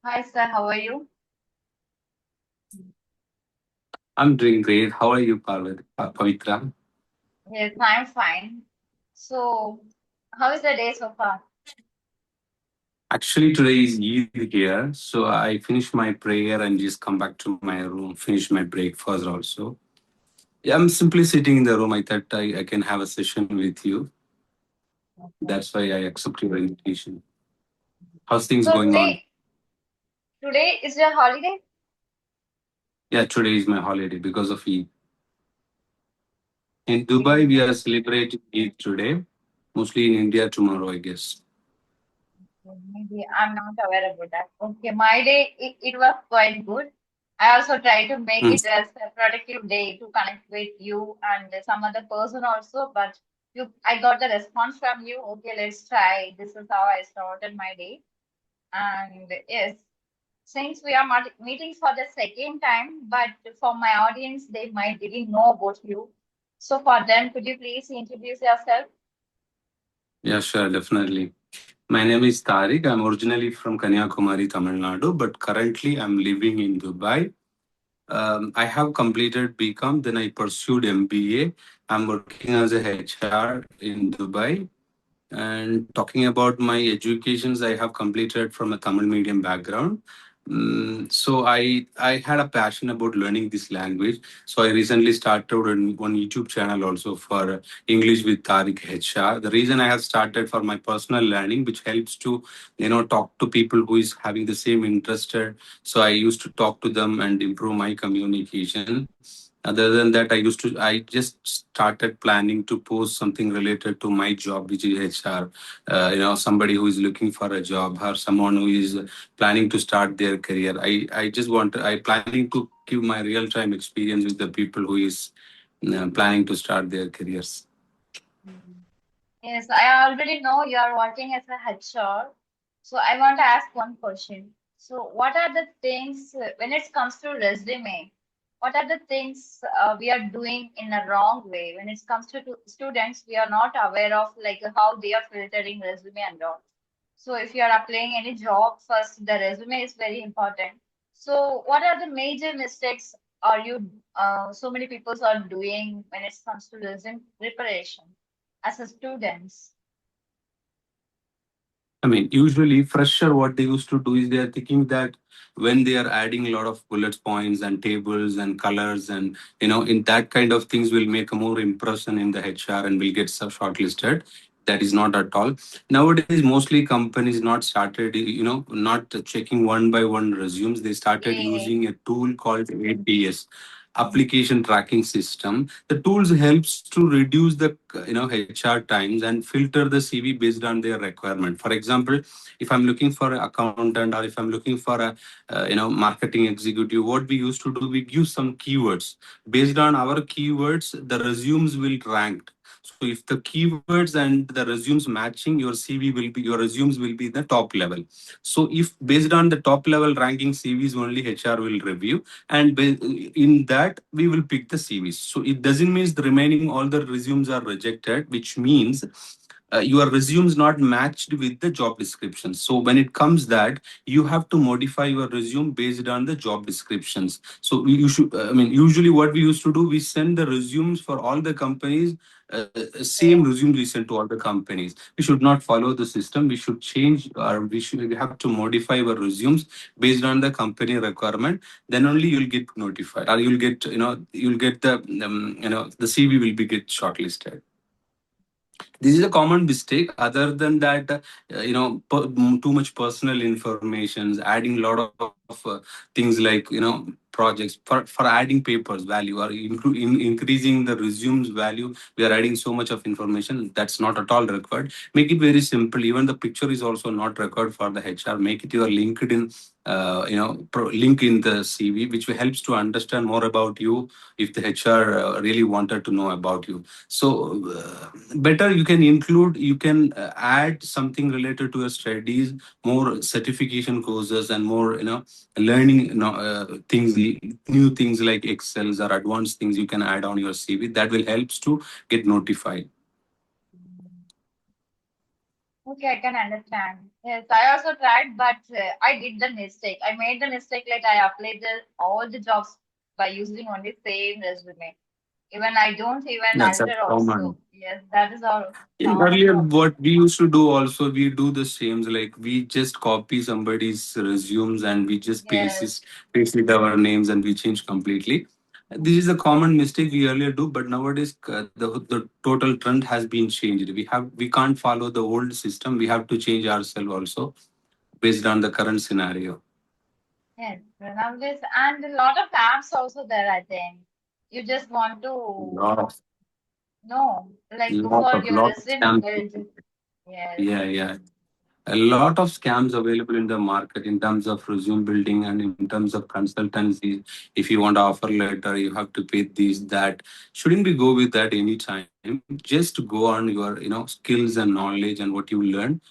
Hi, sir. How are you? I'm doing great. How are you, Pavitra? Yes, I'm fine. So, how is the day so far? Actually, today is Eid here, so I finished my prayer and just come back to my room, finish my breakfast also. Yeah, I'm simply sitting in the room. I thought I can have a session with you. Okay. That's why I accept your invitation. How's things So going on? today is your holiday? Yeah, today is my holiday because of Eid. In Okay. Dubai, we are celebrating Eid today. Mostly in India tomorrow, I guess. Maybe I'm not aware about that. Okay, my day it was quite good. I also try to make Hmm. it as a productive day to connect with you and some other person also. But I got the response from you. Okay, let's try. This is how I started my day. And yes, since we are meeting for the second time, but for my audience, they might didn't know about you. So for them, could you please introduce yourself? Yeah, sure, definitely. My name is Tariq. I'm originally from Kanyakumari, Tamil Nadu, but currently I'm living in Dubai. I have completed BCom, then I pursued MBA. I'm working as a HR in Dubai. And talking about my educations, I have completed from a Tamil medium background. So I had a passion about learning this language. So I recently started one YouTube channel also for English with Tariq HR. The reason I have started for my personal learning, which helps to talk to people who is having the same interest. So I used to talk to them and improve my communication. Other than that, I just started planning to post something related to my job, which is HR. Somebody who is looking for a job or someone who is planning to start their career. I planning to give my real time experience with the people who is planning to start their careers. Mhm. Yes, I already know you are working as a HR. So I want to ask one question. So what are the things when it comes to resume? What are the things we are doing in a wrong way when it comes to students? We are not aware of like how they are filtering resume and all. So if you are applying any job, first the resume is very important. So what are the major mistakes are you so many people are doing when it comes to resume preparation as a students? I mean, usually fresher, what they used to do is they are thinking that when they are adding a lot of bullet points and tables and colors and in that kind of things will make a more impression in the HR and will get shortlisted. That is not at all. Nowadays, mostly companies not started, not checking one by one resumes. They started Yes. using a tool called ATS, application tracking system. The tools helps to reduce the HR times and filter the CV based on their requirement. For example, if I'm looking for an accountant or if I'm looking for a marketing executive, what we used to do, we give some keywords. Based on our keywords, the resumes will rank. So if the keywords and the resumes matching, your resumes will be the top level. So if based on the top level ranking CVs only, HR will review, and in that we will pick the CVs. So it doesn't mean the remaining all the resumes are rejected, which means your resumes not matched with the job description. So when it comes that, you have to modify your resume based on the job descriptions. So you should, I mean, usually what we used to do, we send the resumes for all the companies, same Okay. resume we send to all the companies. We should not follow the system. We should change, or we have to modify our resumes based on the company requirement. Then only you'll get notified, or you'll get the the CV will be get shortlisted. This is a common mistake. Other than that, too much personal information, adding a lot of things like projects for adding papers value, or increasing the resumes value. We are adding so much of information that's not at all required. Make it very simple. Even the picture is also not required for the HR. Make it your LinkedIn, link in the CV, which helps to understand more about you if the HR really wanted to know about you. So better you can include, you can add something related to your studies, more certification courses and more learning things, new things like Excels or advanced things you can add on your CV. That will helps to get notified. Okay, I can understand. Yes, I also tried, but I did the mistake. I made the mistake like I applied all the jobs by using only same resume. Even I don't even That's alter also. common. Yes, that is our In common earlier, problem. what we used to do also, we do the same. Like we just copy somebody's resumes and we just Yes, paste it our names and we change completely. This is a common mistake we earlier do, but nowadays the total trend has been changed. We can't follow the old system. We have to change ourselves also based on the current scenario. yes. Nowadays, and a lot of apps also there, I think. You just want to Lot of know, like for your lot of resume scams. build. Yes, Yeah, yeah. A lot of scams available in the market in terms of resume building and in terms of consultancy. If you want to offer letter, you have to pay this, that. Shouldn't we go with that anytime? Just go on your skills and knowledge and what you learn.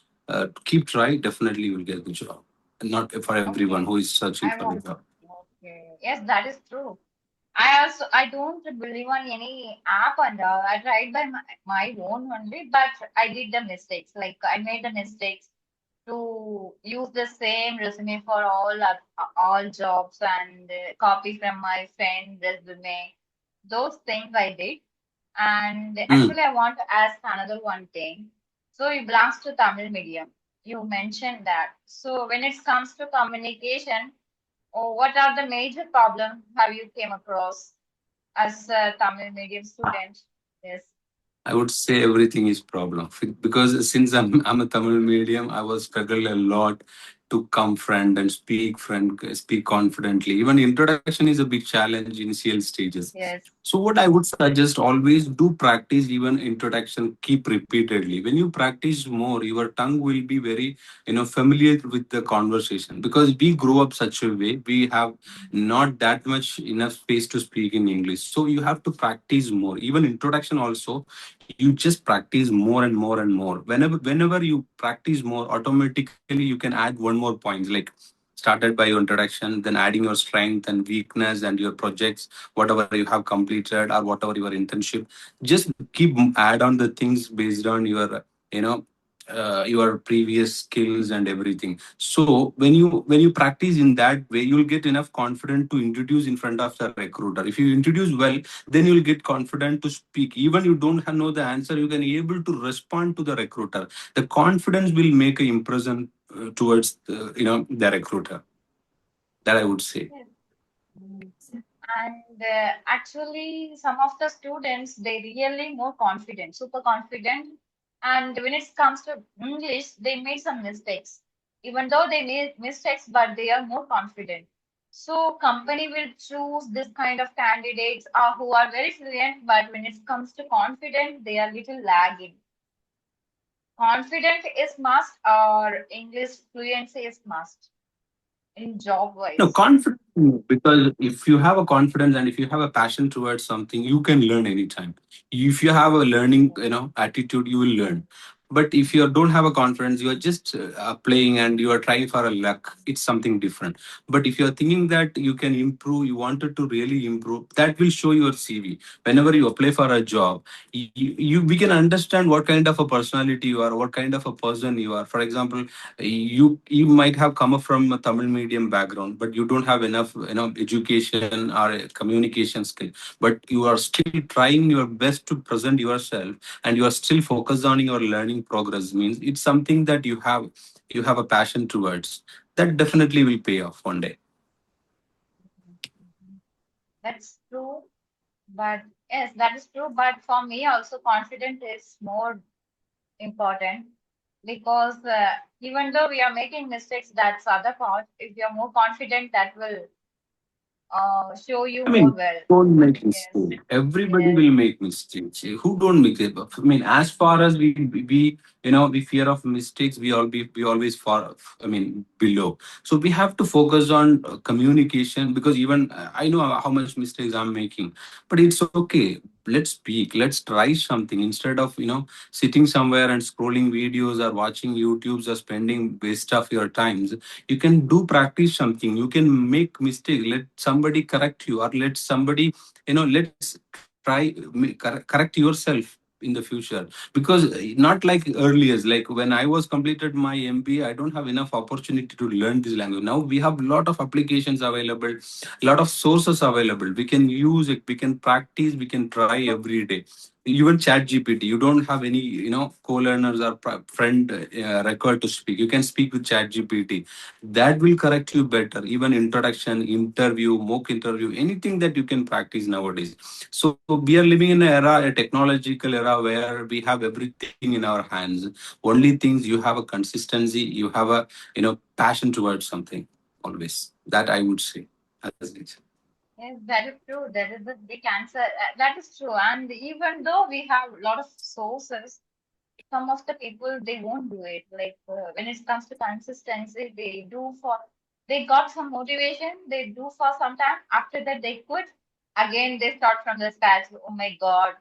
Keep try. Definitely, you will get the job. Not for everyone okay. who is searching I for a want. job. Okay. Yes, that is true. I don't believe on any app and I tried by my own only, but I did the mistakes. Like I made the mistakes to use the same resume for all jobs and copy from my friend resume. Those things I did. And Hmm. actually, I want to ask another one thing. So you belongs to Tamil medium. You mentioned that. So when it comes to communication, what are the major problems have you came across as a Tamil medium student? Yes. I would say everything is problem because since I'm a Tamil medium, I was struggle a lot to come friend and speak confidently. Even introduction is a big challenge initial stages. Yes. So what I would suggest, always do practice even introduction, keep repeatedly. When you practice more, your tongue will be very familiar with the conversation because we grow up such a way. We have not that much enough space to speak in English. So you have to practice more. Even introduction also, you just practice more and more and more. Whenever you practice more, automatically you can add one more point. Like started by your introduction, then adding your strength and weakness and your projects, whatever you have completed or whatever your internship. Just keep add on the things based on your your previous skills and everything. So when you practice in that way, you'll get enough confident to introduce in front of the recruiter. If you introduce well, then you'll get confident to speak. Even you don't know the answer, you can able to respond to the recruiter. The confidence will make an impression towards the recruiter. That I would say. Yes. And actually, some of the students they really more confident, super confident. And when it comes to English, they made some mistakes. Even though they made mistakes, but they are more confident. So company will choose this kind of candidates who are very fluent, but when it comes to confident, they are little lagging. Confident is must or English fluency is must in job No, wise. confidence, because if you have a confidence and if you have a passion towards something, you can learn anytime. If you have a learning, attitude, you will learn. But if you don't have a confidence, you are just playing and you are trying for a luck. It's something different. But if you are thinking that you can improve, you wanted to really improve, that will show your CV. Whenever you apply for a job, we can understand what kind of a personality you are, what kind of a person you are. For example, you might have come up from a Tamil medium background, but you don't have enough education or a communication skill. But you are still trying your best to present yourself, and you are still focused on your learning progress. Means it's something that you have a passion towards. That definitely will pay off one day. That's true. But yes, that is true. But for me, also, confidence is more important because even though we are making mistakes, that's other part. If you're more confident, that will show you I more mean, well. don't make Yes, mistakes. Everybody yes, will make mistakes. Who don't make it? I mean, as far as we fear of mistakes, we always far. I mean, below. So we have to focus on communication because even I know how much mistakes I'm making, but it's okay. Let's speak. Let's try something instead of sitting somewhere and scrolling videos or watching YouTube's or spending waste of your times. You can do practice something. You can make mistake, let somebody correct you, or let somebody let's try correct yourself. in the future. Because not like earlier, like when I was completed my MBA, I don't have enough opportunity to learn this language. Now we have a lot of applications available, a lot of sources available. We can use it, we can practice, we can try every day. Even chat gpt, you don't have any co-learners or friend record to speak, you can speak with chat gpt. That will correct you better. Even introduction interview, mock interview, anything that you can practice nowadays. So we are living in an era, a technological era, where we have everything in our hands. Only things, you have a consistency, you have a passion towards something, always. That I would say as it. Yes, that is true. That is the big answer. That is true. And even though we have a lot of sources, some of the people they won't do it. Like when it comes to consistency, they got some motivation, they do for some time. After that, they quit. Again, they start from the scratch. Oh my God,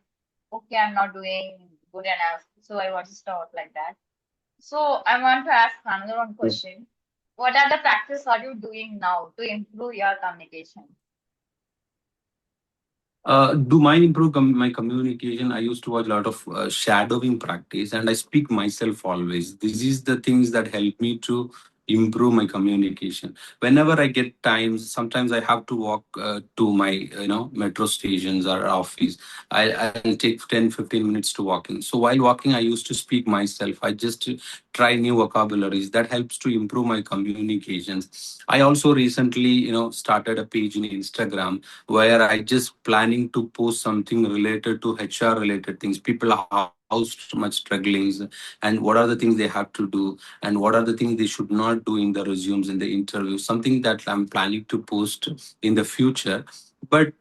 okay, I'm not doing good enough, so I want to start like that. So I want to ask another one question. What are the practice are you doing now to improve your communication? Do mine improve my communication? I used to watch a lot of shadowing practice, and I speak myself always. This is the things that help me to improve my communication. Whenever I get time, sometimes I have to walk to my metro stations or office. I'll take 10-15 minutes to walking. So while walking, I used to speak myself. I just try new vocabularies that helps to improve my communications. I also recently started a page in Instagram where I just planning to post something related to HR related things. People are how much struggling, and what are the things they have to do, and what are the things they should not do in the resumes, in the interview. Something that I'm planning to post in the future. But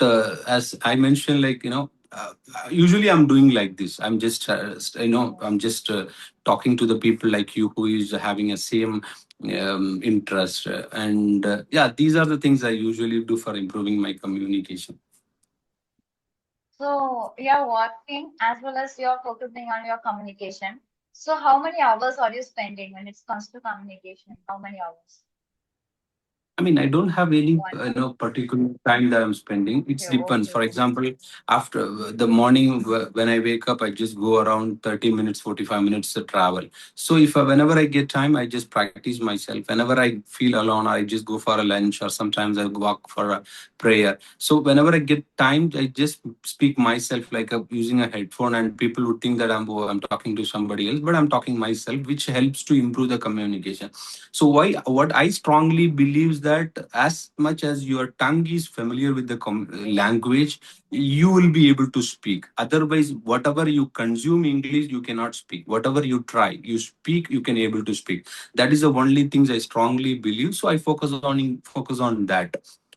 as I mentioned, like usually I'm doing like this. I'm just I'm just talking to the people like you who is having a same interest, and yeah, these are the things I usually do for improving my communication. So you're working as well as you're focusing on your communication. So how many hours are you spending when it comes to communication? How many hours? I mean, I don't have any One. particular time that I'm spending. It Okay, depends. For okay. example, after the morning when I wake up, I just go around 30 minutes, 45 minutes to travel. So if whenever I get time, I just practice myself. Whenever I feel alone, I just go for a lunch, or sometimes I walk for a prayer. So whenever I get time, I just speak myself like using a headphone, and people would think that I'm talking to somebody else, but I'm talking myself, which helps to improve the communication. So why what I strongly believe is that as much as your tongue is familiar with the language, you will be able to speak. Otherwise, whatever you consume English, you cannot speak. Whatever you try, you speak, you can able to speak. That is the only things I strongly believe. So I focus on that.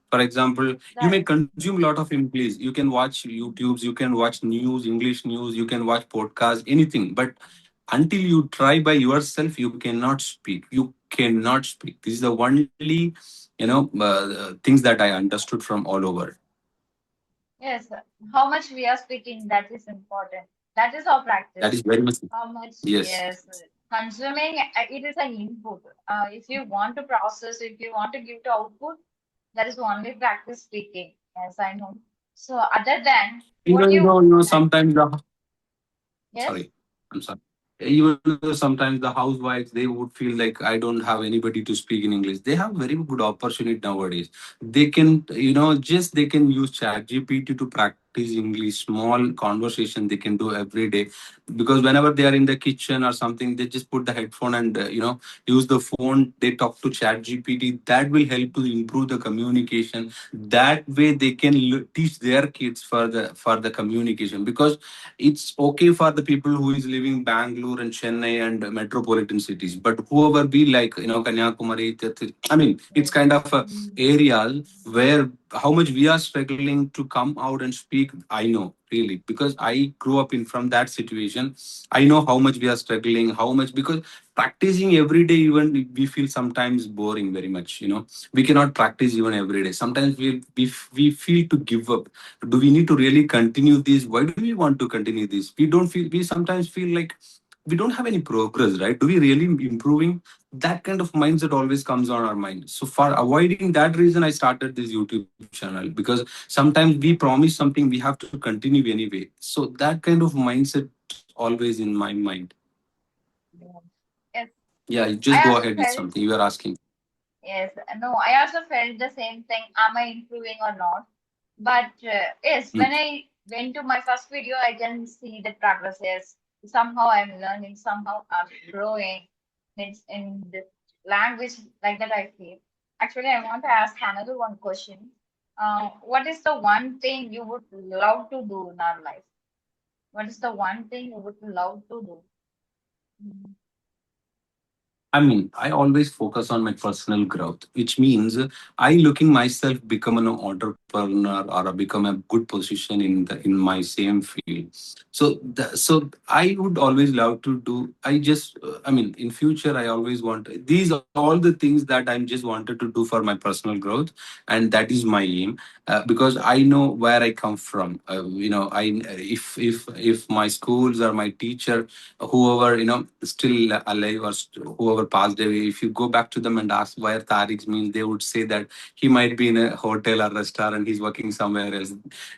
For example, you may That is consume a lot of English. You can watch YouTubes, you can watch news, English news, you can watch podcasts, anything. But until you try by yourself, you cannot speak. You cannot speak. This is the only things that I understood from all over. yes. How much we are speaking, that is important. That is our That is practice. very much. How much, Yes. yes. Consuming, it is an input. If you want to process, if you want to give the output, that is only practice speaking. Yes, I know. So other than what Even though you like, sometimes the yes. sorry, I'm sorry. Even though sometimes the housewives, they would feel like I don't have anybody to speak in English. They have very good opportunity nowadays. They can just they can use chat gpt to practice English. Small conversation they can do every day, because whenever they are in the kitchen or something, they just put the headphone and use the phone. They talk to chat gpt. That will help to improve the communication. That way they can teach their kids for the communication. Because it's okay for the people who is living Bangalore and Chennai and metropolitan cities, but whoever be like Kanyakumari, I mean, it's Yes. kind of a Mm. areas where how much we are struggling to come out and speak. I know really, because I grew up in from that situation. I know how much we are struggling, how much, because practicing every day, even we feel sometimes boring very much. We cannot practice even every day. Sometimes we feel to give up. Do we need to really continue this? Why do we want to continue this? We sometimes feel like we don't have any progress, right? Do we really improving? That kind of mindset always comes on our mind. So for avoiding that reason, I started this YouTube channel, because sometimes we promise something, we have to continue anyway. So that kind of mindset always in my mind. Yeah. Yes, Yeah, just I go also ahead with felt, something you are asking. yes, no, I also felt the same thing. Am I improving or not? But yes, Mm. when I went to my first video, I can see the progress. Yes, somehow I'm learning, somehow I'm growing. It's in the language like that I feel. Actually, I want to ask another one question. What is the one thing you would love to do in our life? What is the one thing you would love to do? Mhm. I mean, I always focus on my personal growth, which means I looking myself become an entrepreneur or become a good position in my same field. So I would always love to do. I just, I mean, in future, I always want these are all the things that I'm just wanted to do for my personal growth, and that is my aim. Because I know where I come from. I if my schools or my teacher, whoever still alive or whoever passed away, if you go back to them and ask where Tariq means, they would say that he might be in a hotel or restaurant, he's working somewhere else.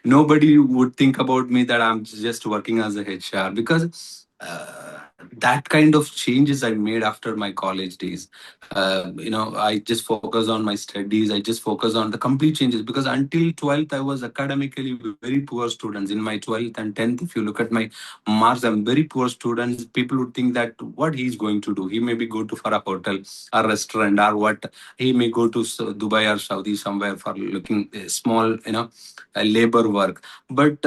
Nobody would think about me that I'm just working as a HR, because that kind of changes I made after my college days. I just focus on my studies. I just focus on the complete changes, because until 12th I was academically very poor students. In my 12th and 10th, if you look at my marks, I'm very poor students. People would think that what he's going to do. He maybe go to for a hotel or restaurant, or what he may go to Dubai or Saudi somewhere for looking small, labor work. But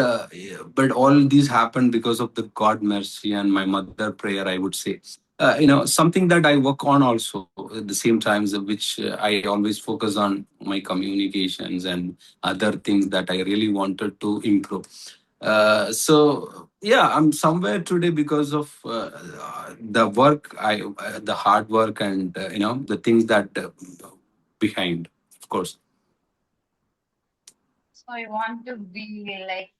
all these happened because of the God mercy and my mother prayer, I would say. Something that I work on also at the same times, which I always focus on my communications and other things that I really wanted to improve. So yeah, I'm somewhere today because of the work, the hard work, and the things that behind, of course. So you want to be like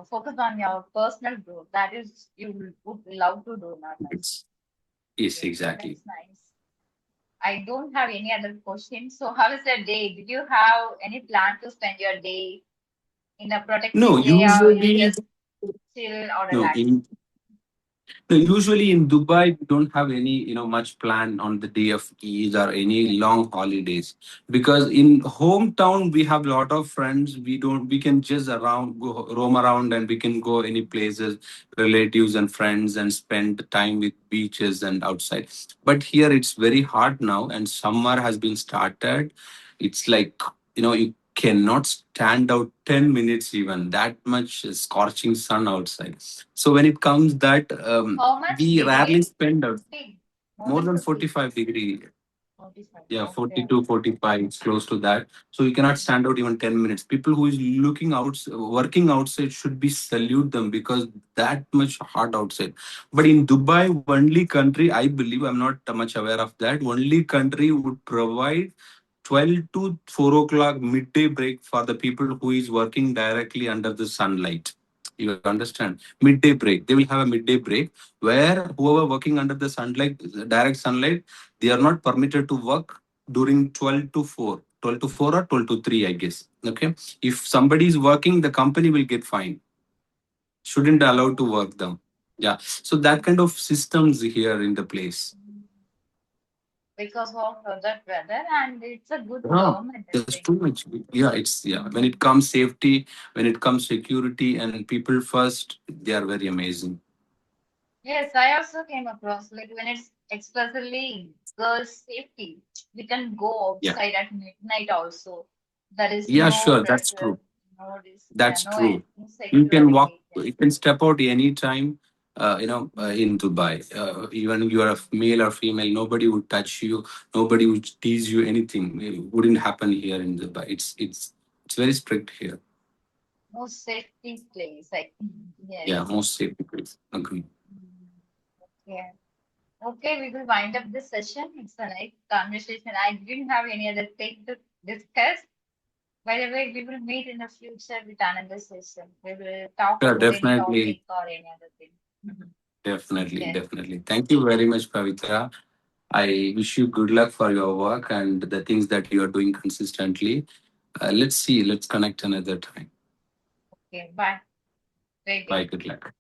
focus on your personal growth. That is you would love to do in our life. It's, yes, Yes, exactly. that's nice. I don't have any other questions. So how is your day? Did you have any plan to spend your day in a No, productive way, or you usually just chill or no. relax? No, usually in Dubai, we don't have any, much plan on the day of Eid or any long holidays, because in hometown we have a lot of friends. We can just roam around, and we can go any places, relatives and friends, and spend time with beaches and outside. But here it's very hard now, and summer has been started. It's like, you cannot stand out 10 minutes, even that much scorching sun outside. So when it comes that, How much we rarely degree? spend 50, more more than than 50. 45-degree. 45. Yeah, Okay. 42, 45, it's close to that. So you cannot stand out even 10 minutes. People who is looking out, working outside, should be salute them, because that much hot outside. But in Dubai, only country, I believe, I'm not much aware of that, only country would provide 12 to 4 o'clock midday break for the people who is working directly under the sunlight. You understand? Midday break. They will have a midday break where whoever working under the sunlight, direct sunlight, they are not permitted to work during 12 to 4. 12 to 4 or 12 to 3, I guess. Okay. If somebody is working, the company will get fined. Shouldn't allow to work them. Yeah. So that kind of systems here in the place. Because of that weather, and it's a good Yeah, government, I there's too think. much. Yeah, it's, yeah. When it comes safety, when it comes security and people first, they are very amazing. Yes, I also came across like when it's especially girls' safety, we can go Yeah. outside at midnight also. There is Yeah, no sure. That's pressure, true. no risk, yeah, That's no true. You can walk. insecurity. You can step out anytime. In Dubai, even you are a male or female, nobody would touch you. Nobody would tease you. Anything it wouldn't happen here in Dubai. It's very strict here. No safety place. Like Yeah, yes. most safe people. Agree. Yeah. Okay, we will wind up this session. It's a nice conversation. I didn't have any other thing to discuss. By the way, we will meet in the future with another session. We will talk Yeah, about any definitely. topic or any other thing. Mhm. Definitely, Yes. definitely. Thank you very much, Pavitra. I wish you good luck for your work and the things that you are doing consistently. Let's see. Let's connect another time. Okay. Bye. Waiting. Bye. Good luck.